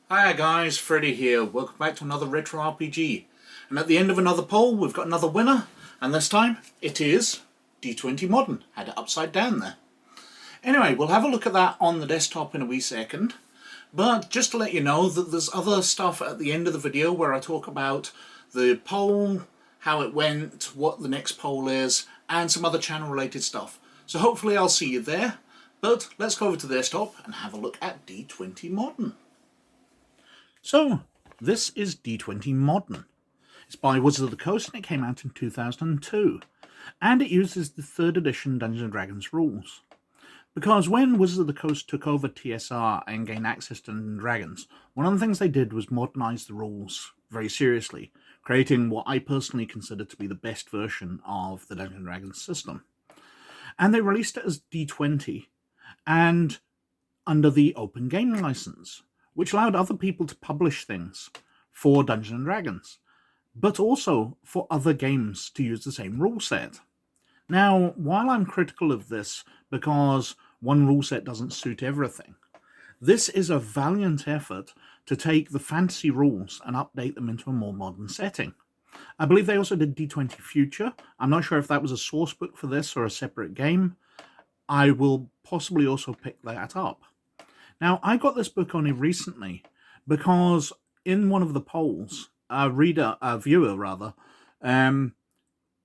Hi guys, Freddy here. Welcome back to another retro RPG. And at the end of another poll, we've got another winner, and this time it is D20 Modern. Had it upside down there. Anyway, we'll have a look at that on the desktop in a wee second. But just to let you know that there's other stuff at the end of the video where I talk about the poll, how it went, what the next poll is, and some other channel related stuff. So hopefully I'll see you there. But let's go over to the desktop and have a look at D20 Modern. So, this is D20 Modern. It's by Wizards of the Coast and it came out in 2002. And it uses the 3rd edition Dungeons & Dragons rules. Because when Wizards of the Coast took over TSR and gained access to Dungeons & Dragons, one of the things they did was modernise the rules very seriously, creating what I personally consider to be the best version of the Dungeons & Dragons system. And they released it as D20 and under the Open Game License, which allowed other people to publish things for Dungeons & Dragons, but also for other games to use the same rule set. Now, while I'm critical of this because one rule set doesn't suit everything, this is a valiant effort to take the fantasy rules and update them into a more modern setting. I believe they also did D20 Future. I'm not sure if that was a source book for this or a separate game. I will possibly also pick that up. Now, I got this book only recently because in one of the polls, a viewer,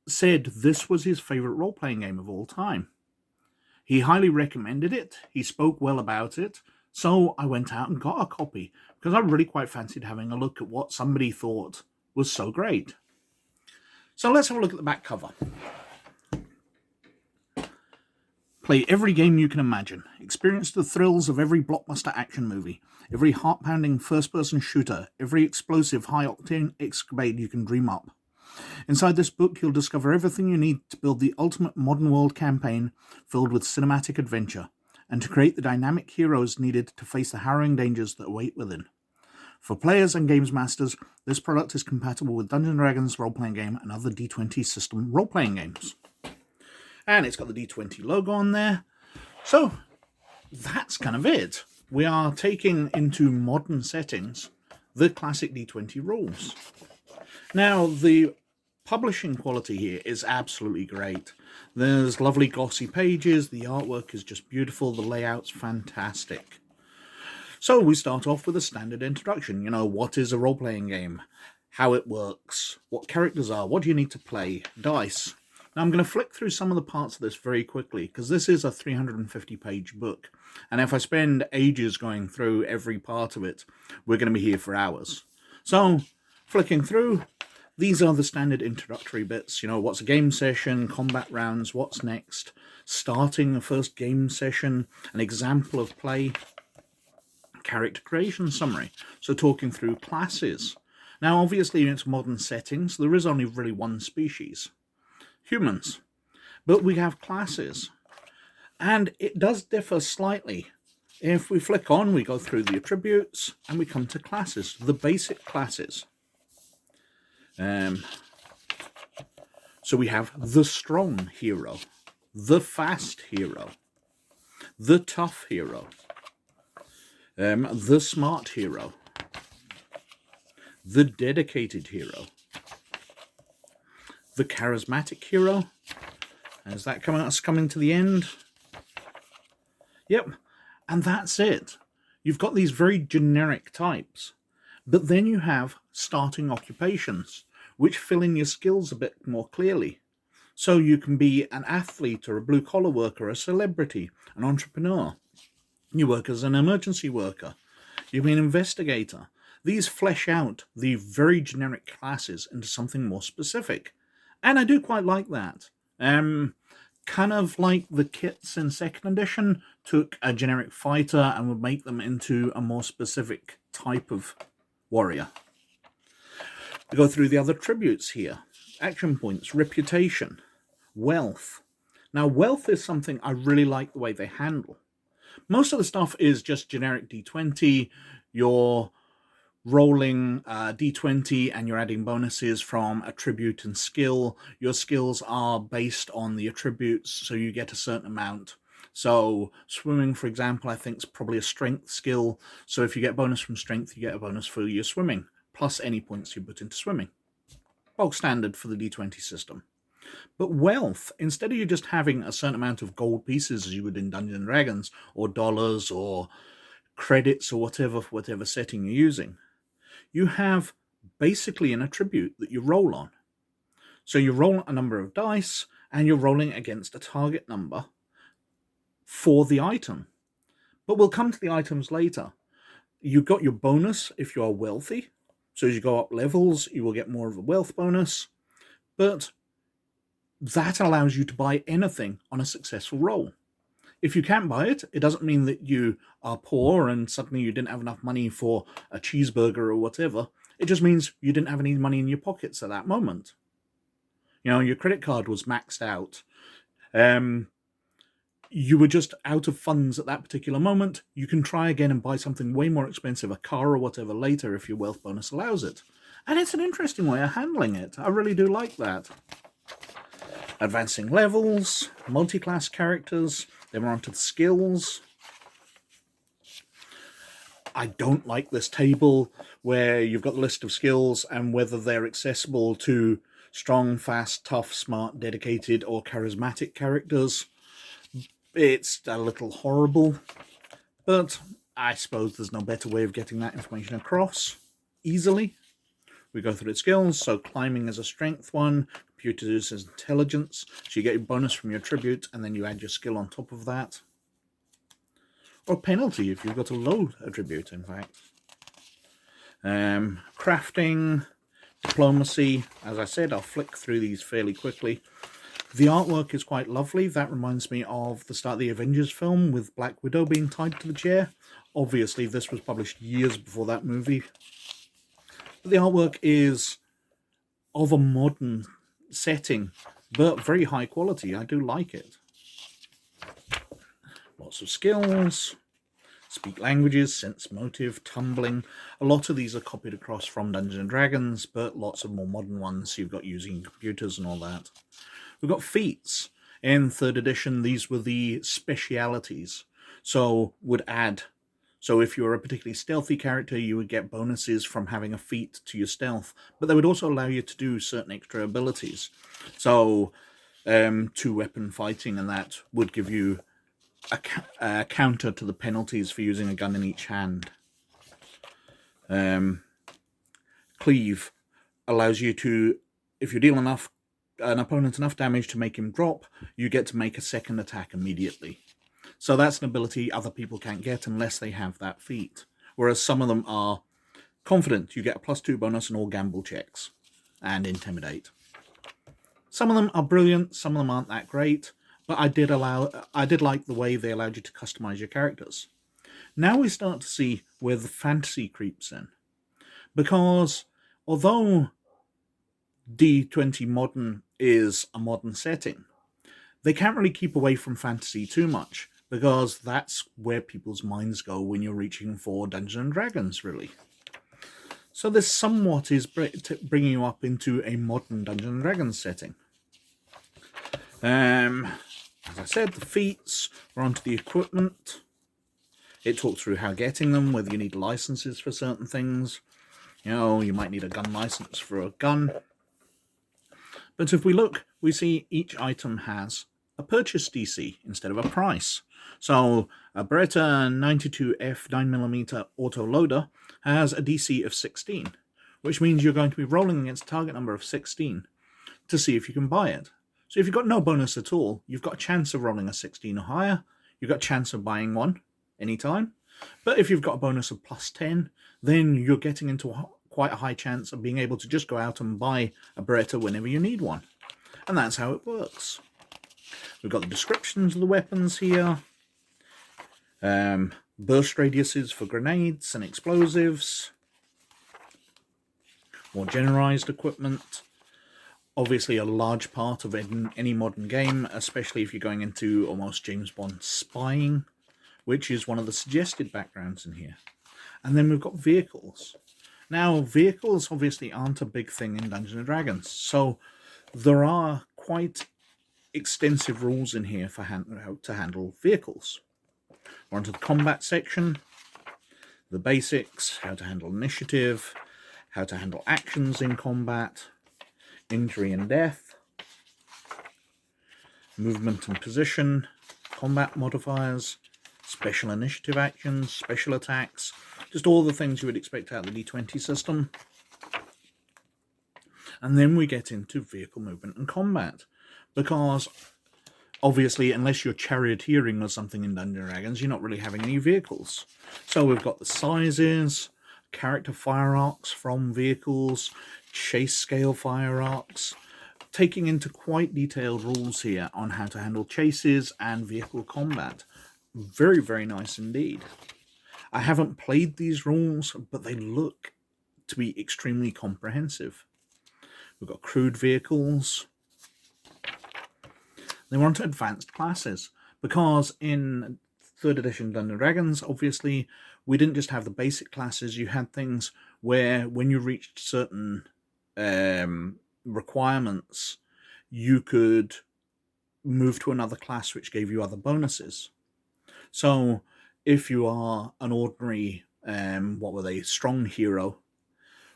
said this was his favourite role-playing game of all time. He highly recommended it, he spoke well about it, so I went out and got a copy because I really quite fancied having a look at what somebody thought was so great. So let's have a look at the back cover. Play every game you can imagine. Experience the thrills of every blockbuster action movie, every heart-pounding first-person shooter, every explosive high-octane escapade you can dream up. Inside this book, you'll discover everything you need to build the ultimate modern world campaign filled with cinematic adventure, and to create the dynamic heroes needed to face the harrowing dangers that await within. For players and games masters, this product is compatible with Dungeons & Dragons role-playing game and other D20 system role-playing games. And it's got the D20 logo on there. So, that's kind of it. We are taking into modern settings the classic D20 rules. Now, the publishing quality here is absolutely great. There's lovely glossy pages, the artwork is just beautiful, the layout's fantastic. So we start off with a standard introduction. What is a role-playing game? How it works? What characters are? What do you need to play? Dice. Now, I'm going to flick through some of the parts of this very quickly, because this is a 350-page book, and if I spend ages going through every part of it, we're going to be here for hours. So, flicking through, these are the standard introductory bits. What's a game session, combat rounds, what's next, starting a first game session, an example of play, character creation summary, so talking through classes. Now, obviously, in its modern settings, there is only really one species. Humans, but we have classes, and it does differ slightly. If we flick on, we go through the attributes and we come to classes, the basic classes. So we have the strong hero, the fast hero, the tough hero, the smart hero, the dedicated hero, the charismatic hero. Is that coming to the end? Yep, and that's it. You've got these very generic types, but then you have starting occupations, which fill in your skills a bit more clearly. So you can be an athlete or a blue-collar worker, a celebrity, an entrepreneur. You work as an emergency worker. You be an investigator. These flesh out the very generic classes into something more specific. And I do quite like that. Kind of like the kits in 2nd edition took a generic fighter and would make them into a more specific type of warrior. We go through the other tributes here. Action points, reputation, wealth. Now, wealth is something I really like the way they handle. Most of the stuff is just generic D20. You're rolling D20 and you're adding bonuses from attribute and skill. Your skills are based on the attributes, so you get a certain amount. So swimming, for example, I think is probably a strength skill. So if you get a bonus from strength, you get a bonus for your swimming, plus any points you put into swimming. Bog standard for the D20 system. But wealth, instead of you just having a certain amount of gold pieces as you would in Dungeons and Dragons, or dollars, or credits, or whatever setting you're using, you have basically an attribute that you roll on. So you roll a number of dice, and you're rolling against a target number for the item. But we'll come to the items later. You've got your bonus if you are wealthy. So as you go up levels, you will get more of a wealth bonus. But that allows you to buy anything on a successful roll. If you can't buy it, it doesn't mean that you are poor and suddenly you didn't have enough money for a cheeseburger or whatever. It just means you didn't have any money in your pockets at that moment. Your credit card was maxed out. You were just out of funds at that particular moment. You can try again and buy something way more expensive, a car or whatever, later if your wealth bonus allows it. And it's an interesting way of handling it. I really do like that. Advancing levels, multi-class characters, then we're on to the skills. I don't like this table where you've got the list of skills and whether they're accessible to strong, fast, tough, smart, dedicated, or charismatic characters. It's a little horrible, but I suppose there's no better way of getting that information across easily. We go through the skills, so climbing is a strength one, computers is intelligence, so you get your bonus from your attribute, and then you add your skill on top of that. Or penalty if you've got a low attribute, in fact. Crafting, diplomacy, as I said, I'll flick through these fairly quickly. The artwork is quite lovely. That reminds me of the start of the Avengers film with Black Widow being tied to the chair. Obviously, this was published years before that movie. But the artwork is of a modern setting, but very high quality. I do like it. Lots of skills. Speak languages, sense motive, tumbling. A lot of these are copied across from Dungeons & Dragons, but lots of more modern ones you've got using computers and all that. We've got feats. In 3rd edition, these were the specialities. So if you were a particularly stealthy character, you would get bonuses from having a feat to your stealth, but they would also allow you to do certain extra abilities. So 2-weapon fighting, and that would give you a counter to the penalties for using a gun in each hand. Cleave allows you to, if you deal an opponent enough damage to make him drop, you get to make a second attack immediately. So that's an ability other people can't get unless they have that feat. Whereas some of them are confident. You get a +2 bonus on all gamble checks. And intimidate. Some of them are brilliant, some of them aren't that great. But I did like the way they allowed you to customize your characters. Now we start to see where the fantasy creeps in. Because although D20 Modern is a modern setting, they can't really keep away from fantasy too much, because that's where people's minds go when you're reaching for Dungeons & Dragons, really. So this somewhat is bringing you up into a modern Dungeons & Dragons setting. As I said, the feats, we're onto the equipment. It talks through how getting them, whether you need licenses for certain things. You might need a gun license for a gun. But if we look, we see each item has a purchase DC instead of a price. So a Beretta 92F 9mm autoloader has a DC of 16, which means you're going to be rolling against a target number of 16 to see if you can buy it. So if you've got no bonus at all, you've got a chance of rolling a 16 or higher. You've got a chance of buying one anytime. But if you've got a bonus of +10, then you're getting into quite a high chance of being able to just go out and buy a Beretta whenever you need one. And that's how it works. We've got the descriptions of the weapons here. Burst radiuses for grenades and explosives. More generalized equipment. Obviously a large part of any modern game, especially if you're going into almost James Bond spying, which is one of the suggested backgrounds in here. And then we've got vehicles. Now, vehicles obviously aren't a big thing in Dungeons & Dragons, so there are quite extensive rules in here for how to handle vehicles. We're onto the combat section, the basics, how to handle initiative, how to handle actions in combat, injury and death, movement and position, combat modifiers, special initiative actions, special attacks, just all the things you would expect out of the D20 system. And then we get into vehicle movement and combat, because obviously, unless you're charioteering or something in Dungeons & Dragons, you're not really having any vehicles. So we've got the sizes, character fire arcs from vehicles, chase scale fire arcs, taking into quite detailed rules here on how to handle chases and vehicle combat. Very, very nice indeed. I haven't played these rules, but they look to be extremely comprehensive. We've got crewed vehicles. They want advanced classes, because in 3rd edition Dungeons & Dragons, obviously, we didn't just have the basic classes. You had things where when you reached certain requirements, you could move to another class which gave you other bonuses. So if you are an ordinary, strong hero,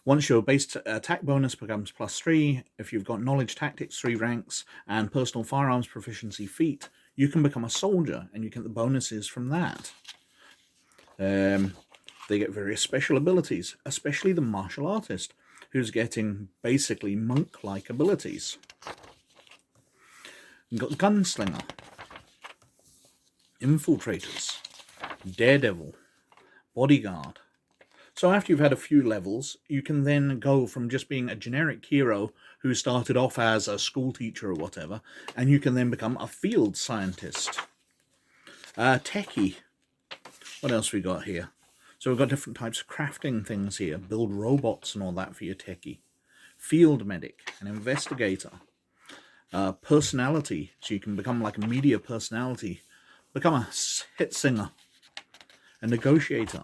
once your base attack bonus becomes +3, if you've got knowledge tactics 3 ranks and personal firearms proficiency feat, you can become a soldier and you get the bonuses from that. They get various special abilities, especially the martial artist, who's getting basically monk-like abilities. You've got gunslinger, infiltrators, daredevil, bodyguard. So after you've had a few levels, you can then go from just being a generic hero who started off as a school teacher or whatever, and you can then become a field scientist. Techie. What else we got here? So we've got different types of crafting things here. Build robots and all that for your techie. Field medic, an investigator. Personality, so you can become like a media personality. Become a hit singer. A negotiator.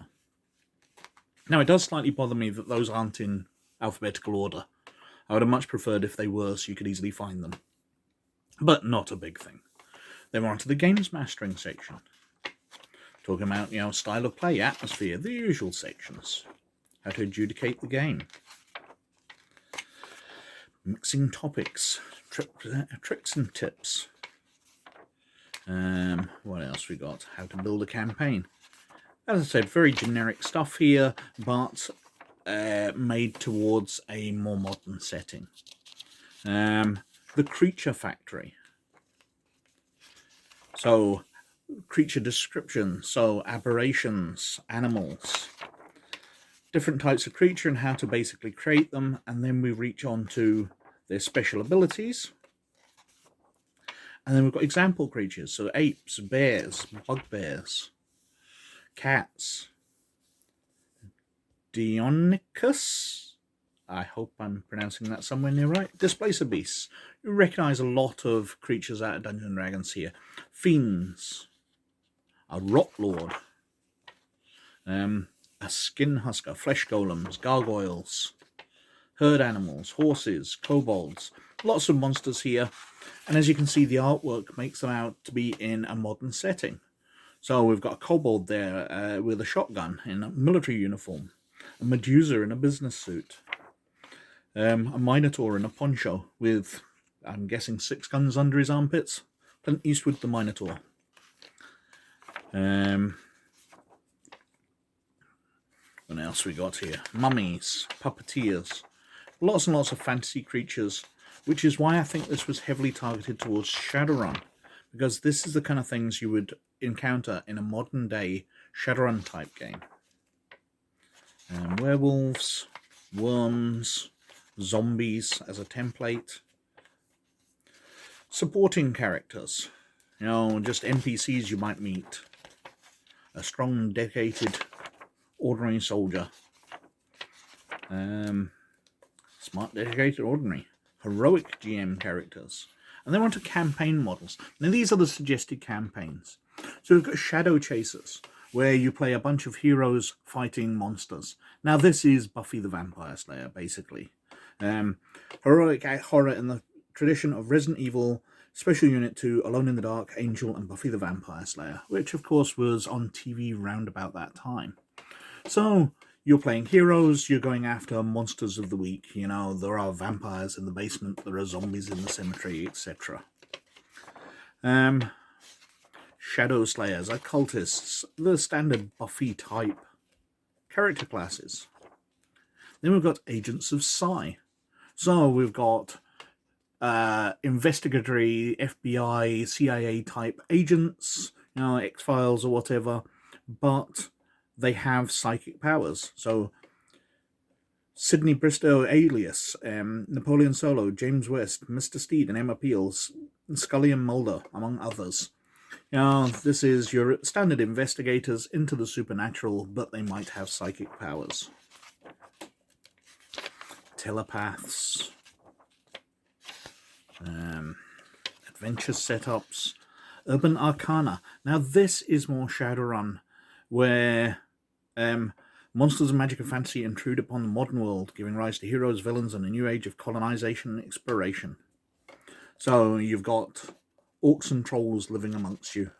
Now, it does slightly bother me that those aren't in alphabetical order. I would have much preferred if they were, so you could easily find them. But not a big thing. Then we're on to the games mastering section. Talking about, style of play, atmosphere, the usual sections. How to adjudicate the game. Mixing topics, tricks and tips. What else we got? How to build a campaign. As I said, very generic stuff here, but made towards a more modern setting. The creature factory. So, creature description, so aberrations, animals, different types of creature and how to basically create them, and then we reach on to their special abilities. And then we've got example creatures, so apes, bears, bugbears, cats, Deinonychus, I hope I'm pronouncing that somewhere near right, displacer beasts. You recognise a lot of creatures out of Dungeons & Dragons here. Fiends, a rot lord, a skin husker, flesh golems, gargoyles, herd animals, horses, kobolds, lots of monsters here. And as you can see, the artwork makes them out to be in a modern setting. So we've got a kobold there with a shotgun in a military uniform, a Medusa in a business suit, a Minotaur in a poncho with, I'm guessing, 6 guns under his armpits. Clint Eastwood the Minotaur. What else we got here? Mummies, puppeteers, lots and lots of fantasy creatures, which is why I think this was heavily targeted towards Shadowrun, because this is the kind of things you would encounter in a modern day Shadowrun type game. Werewolves, worms, zombies as a template. Supporting characters, just NPCs you might meet. A strong, dedicated, ordinary soldier. Smart, dedicated, ordinary. Heroic GM characters. And then we're on to campaign models. Now these are the suggested campaigns. So we've got Shadow Chasers, where you play a bunch of heroes fighting monsters. Now this is Buffy the Vampire Slayer, basically. Heroic horror in the tradition of Resident Evil Special Unit 2, Alone in the Dark, Angel, and Buffy the Vampire Slayer, which of course was on TV round about that time. So, you're playing heroes, you're going after monsters of the week, there are vampires in the basement, there are zombies in the cemetery, etc. Shadow Slayers, occultists, the standard Buffy type character classes. Then we've got Agents of Psi. So we've got investigatory FBI, CIA type agents, X-Files or whatever, but they have psychic powers. So Sidney Bristow alias, Napoleon Solo, James West, Mr. Steed and Emma Peels, Scully and Mulder, among others. This is your standard investigators into the supernatural, but they might have psychic powers. Telepaths, adventure setups, Urban Arcana. Now this is more Shadowrun, where monsters of magic and fantasy intrude upon the modern world, giving rise to heroes, villains, and a new age of colonization and exploration. So you've got orcs and trolls living amongst you.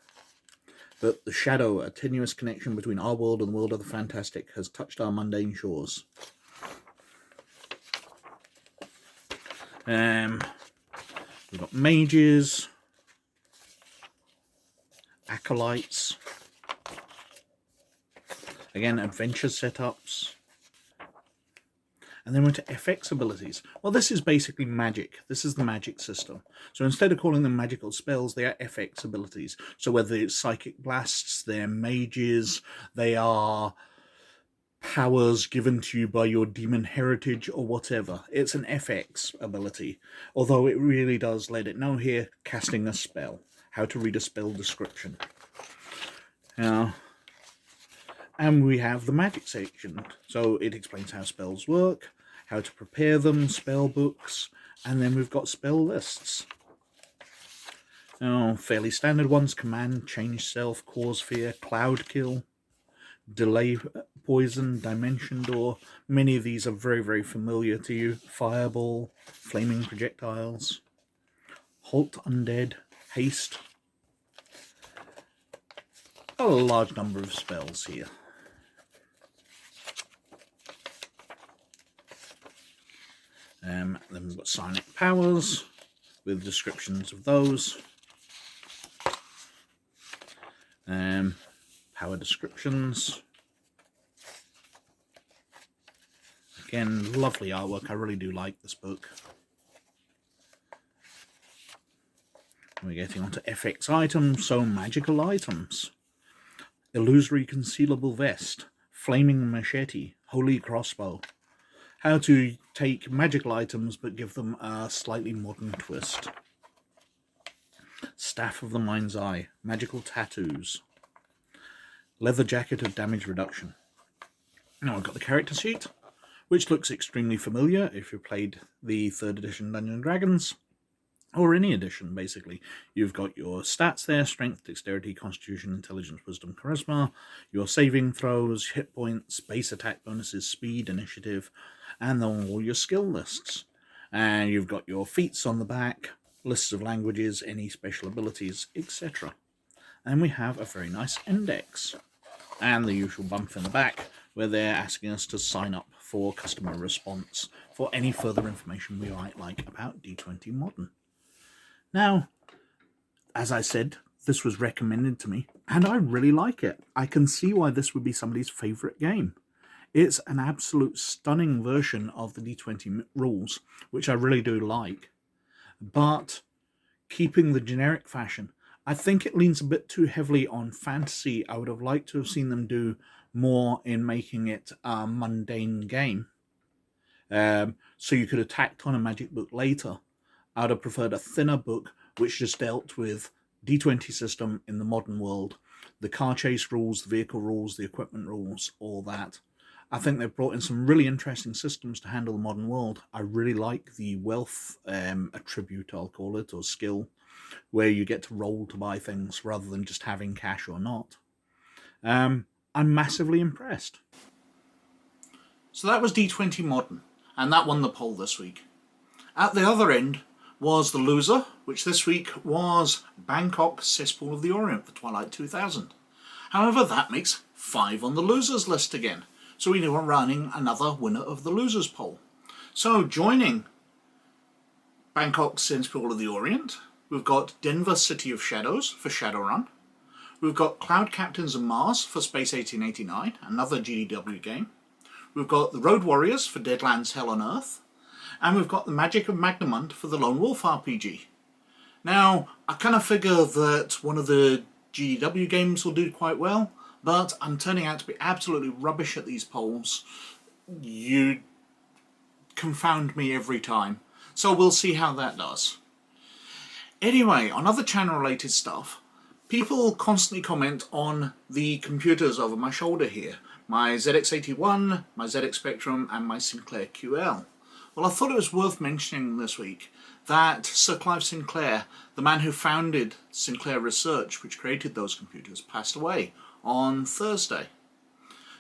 But the shadow, a tenuous connection between our world and the world of the fantastic, has touched our mundane shores. We've got mages, acolytes, again adventure setups, and then we're to FX abilities. Well, this is basically magic. This is the magic system. So instead of calling them magical spells, they are FX abilities. So whether it's psychic blasts, they're mages, they are powers given to you by your demon heritage or whatever. It's an FX ability, although it really does let it know here, casting a spell, how to read a spell description. And we have the magic section, so it explains how spells work, how to prepare them, spell books, and then we've got spell lists. Fairly standard ones: command, change self, cause fear, cloud kill, delay poison, dimension door. Many of these are very, very familiar to you. Fireball, flaming projectiles, halt undead, haste. A large number of spells here. Then we've got psionic powers with descriptions of those. Power descriptions. Again, lovely artwork. I really do like this book. We're getting onto FX items, so magical items. Illusory concealable vest, flaming machete, holy crossbow. How to take magical items but give them a slightly modern twist. Staff of the Mind's Eye, magical tattoos. Leather jacket of damage reduction. Now I've got the character sheet, which looks extremely familiar if you've played the 3rd edition Dungeons & Dragons, or any edition, basically. You've got your stats there: strength, dexterity, constitution, intelligence, wisdom, charisma, your saving throws, hit points, base attack bonuses, speed, initiative, and then all your skill lists. And you've got your feats on the back, lists of languages, any special abilities, etc. And we have a very nice index, and the usual bump in the back, where they're asking us to sign up for customer response for any further information we might like about D20 Modern. Now, as I said, this was recommended to me, and I really like it. I can see why this would be somebody's favourite game. It's an absolute stunning version of the D20 rules, which I really do like. But keeping the generic fashion, I think it leans a bit too heavily on fantasy. I would have liked to have seen them do more in making it a mundane game. So you could have tacked on a magic book later. I would have preferred a thinner book which just dealt with D20 system in the modern world, the car chase rules, the vehicle rules, the equipment rules, all that. I think they've brought in some really interesting systems to handle the modern world. I really like the wealth attribute, I'll call it, or skill, where you get to roll to buy things rather than just having cash or not. I'm massively impressed. So that was D20 Modern, and that won the poll this week. At the other end, was The Loser, which this week was Bangkok Cesspool of the Orient for Twilight 2000. However, that makes 5 on the losers list again, so we are running another winner of the losers poll. So joining Bangkok Cesspool of the Orient, we've got Denver City of Shadows for Shadowrun. We've got Cloud Captains of Mars for Space 1889, another GDW game. We've got the Road Warriors for Deadlands Hell on Earth. And we've got the Magic of Magnamund for the Lone Wolf RPG. Now, I kind of figure that one of the GDW games will do quite well, but I'm turning out to be absolutely rubbish at these polls. You confound me every time. So we'll see how that does. Anyway, on other channel-related stuff, people constantly comment on the computers over my shoulder here. My ZX81, my ZX Spectrum, and my Sinclair QL. Well, I thought it was worth mentioning this week that Sir Clive Sinclair, the man who founded Sinclair Research, which created those computers, passed away on Thursday.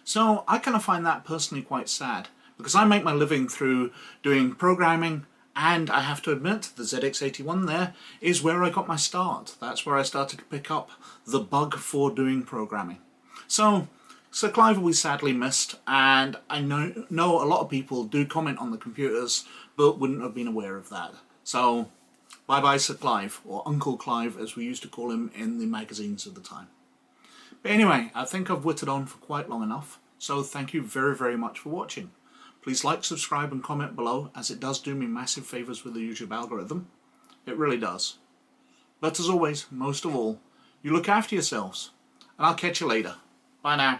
So I kind of find that personally quite sad, because I make my living through doing programming, and I have to admit the ZX81 there is where I got my start. That's where I started to pick up the bug for doing programming. So Sir Clive will be sadly missed, and I know a lot of people do comment on the computers, but wouldn't have been aware of that. So, bye-bye Sir Clive, or Uncle Clive as we used to call him in the magazines of the time. But anyway, I think I've whittled on for quite long enough, so thank you very, very much for watching. Please like, subscribe and comment below, as it does do me massive favours with the YouTube algorithm. It really does. But as always, most of all, you look after yourselves, and I'll catch you later. Bye now.